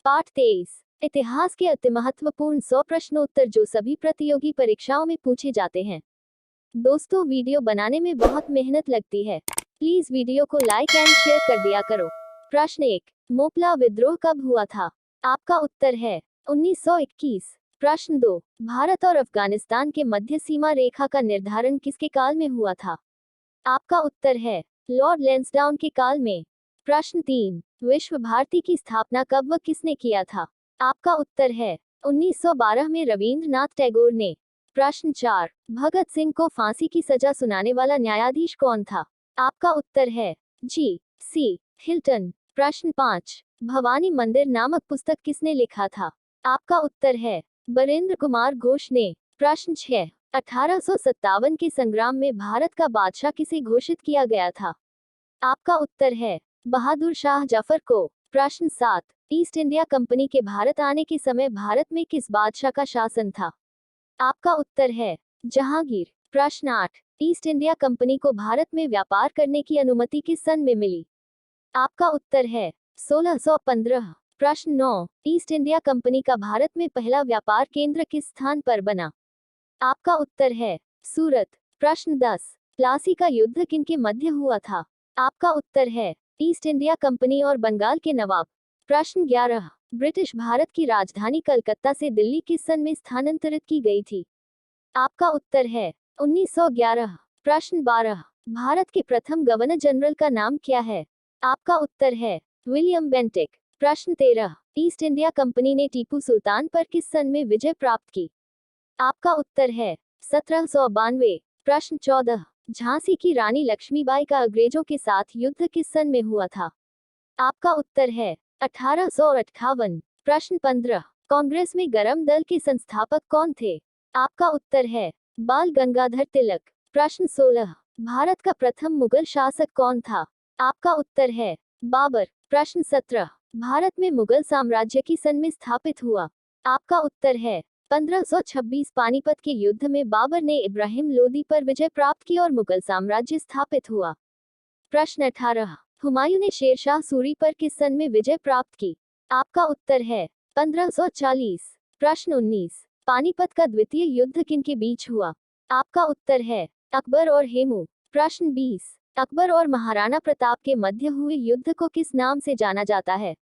पाठ 23 इतिहास के अति महत्वपूर्ण 100 प्रश्नोत्तर जो सभी प्रतियोगी परीक्षाओं में पूछे जाते हैं। दोस्तों, वीडियो बनाने में बहुत मेहनत लगती है। प्लीज वीडियो को लाइक एंड शेयर कर दिया करो। प्रश्न 1, मोपला विद्रोह कब हुआ था? आपका उत्तर है 1921। प्रश्न 2, भारत और अफगानिस्तान के मध्य सीमा रेखा का निर्धारण किसके काल में हुआ था? आपका उत्तर है लॉर्ड लैंसडाउन के काल में। प्रश्न 3, विश्व भारती की स्थापना कब व किसने किया था? आपका उत्तर है 1912 में रविंद्रनाथ टैगोर ने। प्रश्न 4, भगत सिंह को फांसी की सजा सुनाने वाला न्यायाधीश कौन था? आपका उत्तर है G.C. हिल्टन। प्रश्न 5, भवानी मंदिर नामक पुस्तक किसने लिखा था? आपका उत्तर है बरेंद्र कुमार घोष ने। प्रश्न 6, 1857 के संग्राम में भारत का बादशाह किसे घोषित किया गया था? आपका उत्तर है बहादुर शाह जफर को। प्रश्न 7, ईस्ट इंडिया कंपनी के भारत आने के समय भारत में किस बादशाह का शासन था? आपका उत्तर है जहांगीर। प्रश्न 8, ईस्ट इंडिया कंपनी को भारत में व्यापार करने की अनुमति किस सन में मिली? आपका उत्तर है 1615। प्रश्न 9, ईस्ट इंडिया कंपनी का भारत में पहला व्यापार केंद्र किस स्थान पर बना? आपका उत्तर है सूरत। प्रश्न 10, प्लासी का युद्ध किनके मध्य हुआ था? आपका उत्तर है ईस्ट इंडिया कंपनी और बंगाल के नवाब। प्रश्न 11, ब्रिटिश भारत की राजधानी कलकत्ता से दिल्ली किस सन में स्थानांतरित की गई थी? आपका उत्तर है 1911। प्रश्न 12, भारत के प्रथम गवर्नर जनरल का नाम क्या है? आपका उत्तर है विलियम बेंटिक। प्रश्न 13, ईस्ट इंडिया कंपनी ने टीपू सुल्तान पर किस सन में विजय प्राप्त की? आपका उत्तर है 1792। प्रश्न 14, झांसी की रानी लक्ष्मीबाई का अंग्रेजों के साथ युद्ध किस सन में हुआ था? आपका उत्तर है 1858। प्रश्न 15, कांग्रेस में गरम दल के संस्थापक कौन थे? आपका उत्तर है बाल गंगाधर तिलक। प्रश्न 16, भारत का प्रथम मुगल शासक कौन था? आपका उत्तर है बाबर। प्रश्न 17, भारत में मुगल साम्राज्य की सन में स्थापित हुआ? आपका उत्तर है 1526। पानीपत के युद्ध में बाबर ने इब्राहिम लोदी पर विजय प्राप्त की और मुगल साम्राज्य स्थापित हुआ। प्रश्न 18, हुमायूं ने शेरशाह सूरी पर किस सन में विजय प्राप्त की? आपका उत्तर है 1540। प्रश्न 19, पानीपत का द्वितीय युद्ध किनके बीच हुआ? आपका उत्तर है अकबर और हेमू। प्रश्न 20, अकबर और महाराणा प्रताप के मध्य हुए युद्ध को किस नाम से जाना जाता है?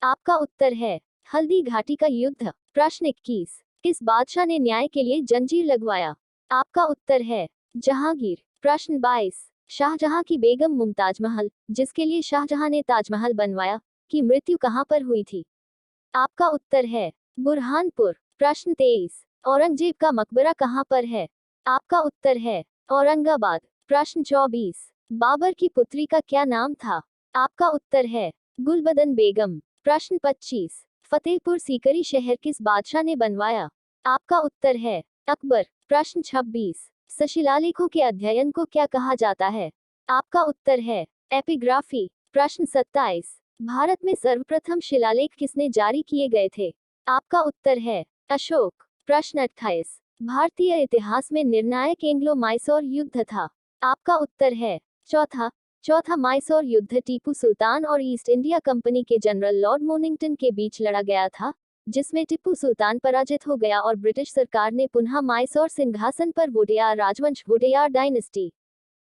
आपका उत्तर है हल्दी घाटी का युद्ध। प्रश्न 21, किस बादशाह ने न्याय के लिए जंजीर लगवाया? आपका उत्तर है जहांगीर। प्रश्न 22, शाहजहां की बेगम मुमताज महल, जिसके लिए शाहजहां ने ताजमहल बनवाया, की मृत्यु कहां पर हुई थी? आपका उत्तर है बुरहानपुर। प्रश्न 23, औरंगजेब का मकबरा कहां पर है? आपका उत्तर है औरंगाबाद। प्रश्न 24, बाबर की पुत्री का क्या नाम था? आपका उत्तर है गुलबदन बेगम। प्रश्न 25, फतेहपुर सीकरी शहर किस बादशाह ने बनवाया? आपका उत्तर है अकबर। प्रश्न 26, शिलालेखों के अध्ययन को क्या कहा जाता है? आपका उत्तर है एपिग्राफी। प्रश्न 27, भारत में सर्वप्रथम शिलालेख किसने जारी किए गए थे? आपका उत्तर है अशोक। प्रश्न 28, भारतीय इतिहास में निर्णायक एंग्लो माइसोर युद्ध था? आपका उत्तर है चौथा माइसोर युद्ध टीपू सुल्तान और ईस्ट इंडिया कंपनी के जनरल लॉर्ड मोनिंगटन के बीच लड़ा गया था, जिसमें टीपू सुल्तान पराजित हो गया और ब्रिटिश सरकार ने पुनः माइसोर सिंहासन पर वोडेयार राजवंश वोडेयार डायनेस्टी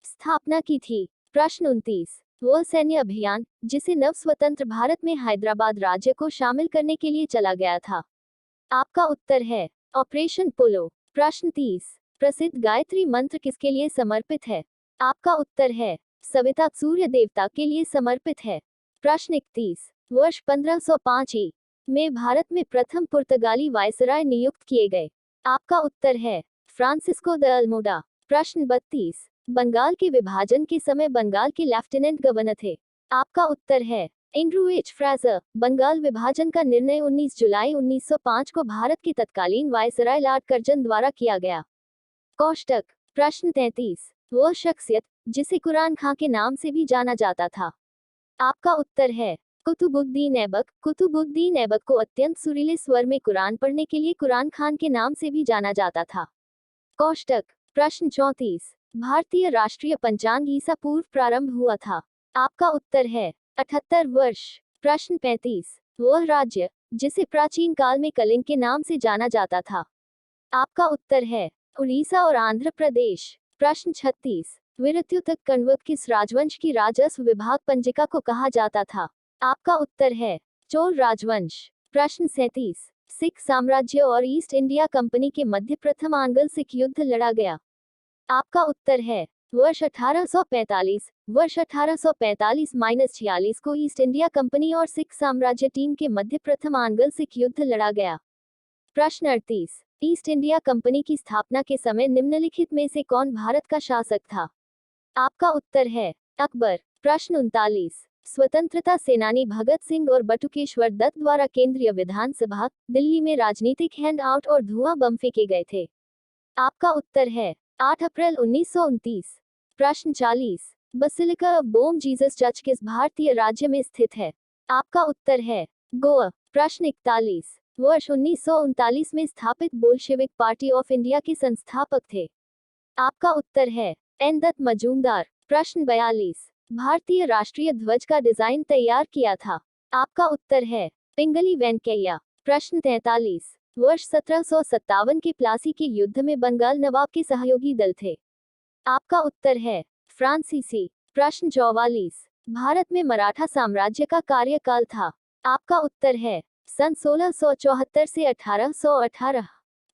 स्थापना की थी। प्रश्न 29, वह सैन्य अभियान जिसे नव स्वतंत्र भारत में हैदराबाद राज्य को शामिल करने के लिए चला गया था? आपका उत्तर है ऑपरेशन पोलो। प्रश्न 30, प्रसिद्ध गायत्री मंत्र किसके लिए समर्पित है? आपका उत्तर है सविता सूर्य देवता के लिए समर्पित है। प्रश्न 31, वर्ष 1505 में भारत में प्रथम पुर्तगाली वायसराय नियुक्त किए गए? आपका उत्तर है फ्रांसिस्को द अल्मोडा। प्रश्न 32, बंगाल के विभाजन के समय बंगाल के लेफ्टिनेंट गवर्नर थे? आपका उत्तर है एंड्रू एच फ्रेजर। बंगाल विभाजन का निर्णय 19 जुलाई 1905 को भारत के तत्कालीन वायसराय लॉर्ड कर्जन द्वारा किया गया। कोष्टक। प्रश्न 33, वह शख्सियत जिसे कुरान खां के नाम से भी जाना जाता था? आपका उत्तर है कुतुबुद्दीन ऐबक। कुतुबुद्दीन ऐबक को अत्यंत सुरीले स्वर में कुरान पढ़ने के लिए कुरान खान के नाम से भी जाना जाता था। कोष्टक। प्रश्न 34, भारतीय राष्ट्रीय पंचांग ईसा पूर्व प्रारंभ हुआ था? आपका उत्तर है 78 वर्ष। प्रश्न 35, वह राज्य जिसे प्राचीन काल में कलिंग के नाम से जाना जाता था। आपका उत्तर है उड़ीसा और आंध्र प्रदेश। प्रश्न 36, विरत्युतक कण्व किस राजवंश की राजस्व विभाग पंजिका को कहा जाता था? आपका उत्तर है चोल राजवंश। प्रश्न 37, सिख साम्राज्य और ईस्ट इंडिया कंपनी के मध्य प्रथम आंग्ल सिख युद्ध लड़ा गया। आपका उत्तर है वर्ष 1845। वर्ष 1845-46 को ईस्ट इंडिया कंपनी और सिख साम्राज्य टीम के मध्य प्रथम आंग्ल सिख युद्ध लड़ा गया। प्रश्न 38, ईस्ट इंडिया कंपनी की स्थापना के समय निम्नलिखित में से कौन भारत का शासक था? आपका उत्तर है अकबर। प्रश्न 39, स्वतंत्रता सेनानी भगत सिंह और बटुकेश्वर दत्त द्वारा केंद्रीय विधानसभा दिल्ली में राजनीतिक हैंड आउट और धुआं बम फेंके गए थे। आपका उत्तर है 8 अप्रैल 1929। प्रश्न 40, Basilica of Bom Jesus church किस भारतीय राज्य में स्थित है? आपका उत्तर है गोवा। प्रश्न 41, वर्ष 1939 में स्थापित बोल्शेविक पार्टी ऑफ इंडिया के संस्थापक थे। आपका उत्तर है एन दत्त मजूमदार। प्रश्न 42, भारतीय राष्ट्रीय ध्वज का डिजाइन तैयार किया था। आपका उत्तर है पिंगली वेंकैया। प्रश्न 43, वर्ष 1757 के प्लासी के युद्ध में बंगाल नवाब के सहयोगी दल थे। आपका उत्तर है फ्रांसीसी। प्रश्न 44, भारत में मराठा साम्राज्य का कार्यकाल था। आपका उत्तर है सन 1674 से 1818।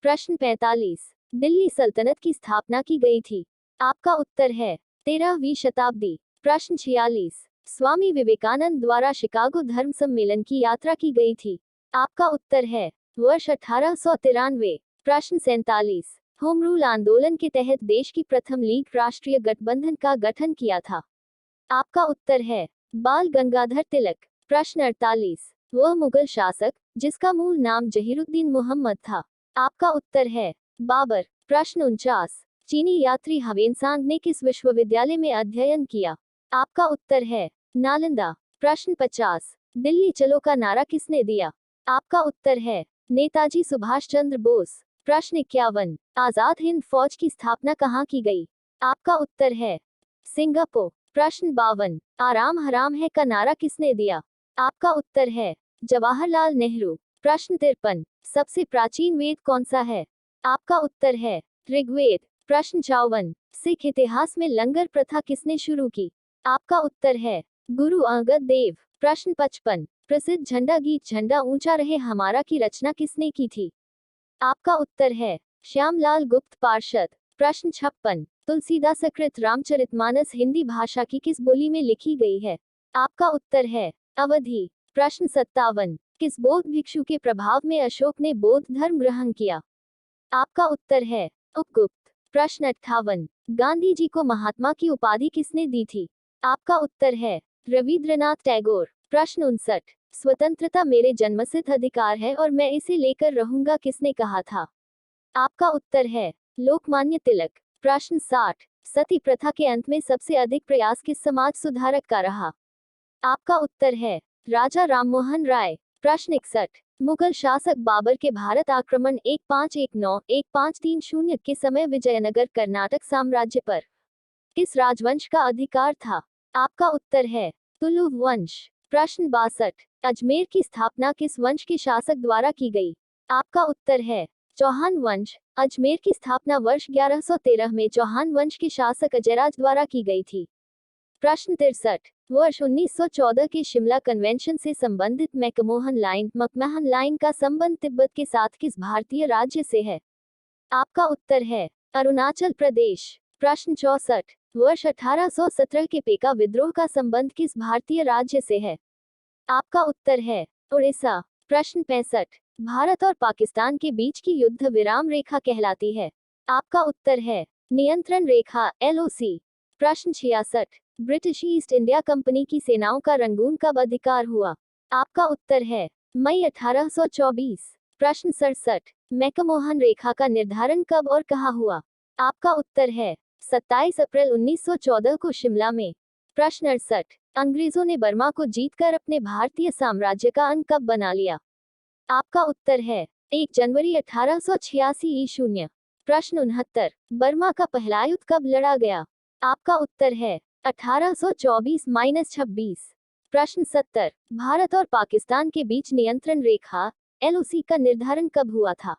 प्रश्न 45, दिल्ली सल्तनत की स्थापना की गई थी। आपका उत्तर है 13वीं शताब्दी। प्रश्न 46, स्वामी विवेकानंद द्वारा शिकागो धर्म सम्मेलन की यात्रा की गई थी। आपका उत्तर है वर्ष 1893। प्रश्न 47, होम रूल आंदोलन के तहत देश की प्रथम लीग राष्ट्रीय गठबंधन का गठन किया था। आपका उत्तर है बाल गंगाधर तिलक। प्रश्न 48, वह मुगल शासक जिसका मूल नाम जहीरुद्दीन मोहम्मद था। आपका उत्तर है बाबर। प्रश्न 49, चीनी यात्री ह्वेनसांग ने किस विश्वविद्यालय में अध्ययन किया? आपका उत्तर है नालंदा। प्रश्न 50, दिल्ली चलो का नारा किसने दिया? आपका उत्तर है नेताजी सुभाष चंद्र बोस। प्रश्न 51, आजाद हिंद फौज की स्थापना कहाँ की गई? आपका उत्तर है सिंगापुर। प्रश्न 52, आराम हराम है का नारा किसने दिया? आपका उत्तर है जवाहरलाल नेहरू। प्रश्न 53, सबसे प्राचीन वेद कौन सा है? आपका उत्तर है ऋग्वेद। प्रश्न 54, सिख इतिहास में लंगर प्रथा किसने शुरू की? आपका उत्तर है गुरु अंगद देव। प्रश्न 55, प्रसिद्ध झंडा गीत झंडा ऊंचा रहे हमारा की रचना किसने की थी? आपका उत्तर है श्यामलाल गुप्त पार्षद। प्रश्न 56, तुलसीदासकृत रामचरितमानस हिंदी भाषा की किस बोली में लिखी गई है? आपका उत्तर है अवधी। प्रश्न 57, किस बौद्ध भिक्षु के प्रभाव में अशोक ने बौद्ध धर्म ग्रहण किया? आपका उत्तर है उपगुप्त। प्रश्न 58, गांधी जी को महात्मा की उपाधि किसने दी थी? आपका उत्तर है रविंद्रनाथ टैगोर। प्रश्न 59, स्वतंत्रता मेरे जन्मसिद्ध अधिकार है और मैं इसे लेकर रहूंगा किसने कहा था? आपका उत्तर है लोकमान्य तिलक। प्रश्न 60, सती प्रथा के अंत में सबसे अधिक प्रयास किस समाज सुधारक का रहा? आपका उत्तर है राजा राममोहन राय। प्रश्न 61, मुगल शासक बाबर के भारत आक्रमण 1519-1530 के समय विजयनगर कर्नाटक साम्राज्य पर किस राजवंश का अधिकार था? आपका उत्तर है तुलु वंश। प्रश्न 62, अजमेर की स्थापना किस वंश के शासक द्वारा की गई? आपका उत्तर है चौहान वंश। अजमेर की स्थापना वर्ष 1113 में चौहान वंश के शासक अजयराज द्वारा की गई थी। प्रश्न 63, वर्ष 1914 के शिमला कन्वेंशन से संबंधित मैकमोहन लाइन का संबंध तिब्बत के साथ किस भारतीय राज्य से है? आपका उत्तर है अरुणाचल प्रदेश। प्रश्न 64, वर्ष 1817 के पेका विद्रोह का संबंध किस भारतीय राज्य से है? आपका उत्तर है उड़ीसा। प्रश्न 65, भारत और पाकिस्तान के बीच की युद्ध विराम रेखा कहलाती है? आपका उत्तर है नियंत्रण रेखा LOC। प्रश्न 66, ब्रिटिश ईस्ट इंडिया कंपनी की सेनाओं का रंगून कब अधिकार हुआ? आपका उत्तर है मई 1824। प्रश्न 67, मैकमोहन रेखा का निर्धारण कब और कहाँ हुआ? आपका उत्तर है 27 अप्रैल 1914 को शिमला में। प्रश्न 68, अंग्रेजों ने बर्मा को जीतकर अपने भारतीय साम्राज्य का अंत कब बना लिया? आपका उत्तर है 1 जनवरी 1886 ईशून्य। प्रश्न 69, बर्मा का पहला युद्ध कब लड़ा गया? आपका उत्तर है 1824-26। प्रश्न 70। भारत और पाकिस्तान के बीच नियंत्रण रेखा LOC का निर्धारण कब हुआ था?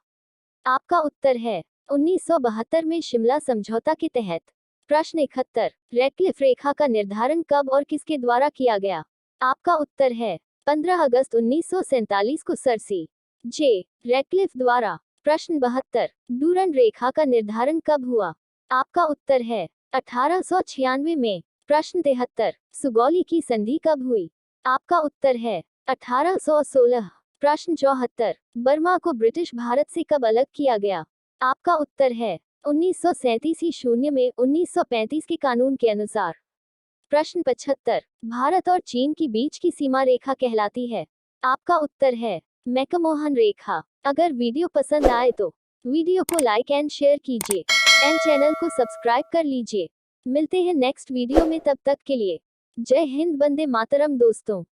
आपका उत्तर है 1972 में शिमला समझौता के तहत। प्रश्न 71। रेडक्लिफ रेखा का निर्धारण कब और किसके द्वारा किया गया? आपका उत्तर है 15 अगस्त 1947 को सर सी जे रेडक्लिफ द्वारा। प्रश्न 72। डूरंड रेखा का निर्धारण कब हुआ? आपका उत्तर है 1896 में। प्रश्न 73। सुगौली की संधि कब हुई? आपका उत्तर है 1816। प्रश्न 74। बर्मा को ब्रिटिश भारत से कब अलग किया गया? आपका उत्तर है 1937 में 1935 के कानून के अनुसार। प्रश्न 75। भारत और चीन के बीच की सीमा रेखा कहलाती है? आपका उत्तर है मैकमोहन रेखा। अगर वीडियो पसंद आए तो वीडियो को लाइक एंड शेयर कीजिए एंड चैनल को सब्सक्राइब कर लीजिए। मिलते हैं नेक्स्ट वीडियो में, तब तक के लिए जय हिंद, वंदे मातरम दोस्तों।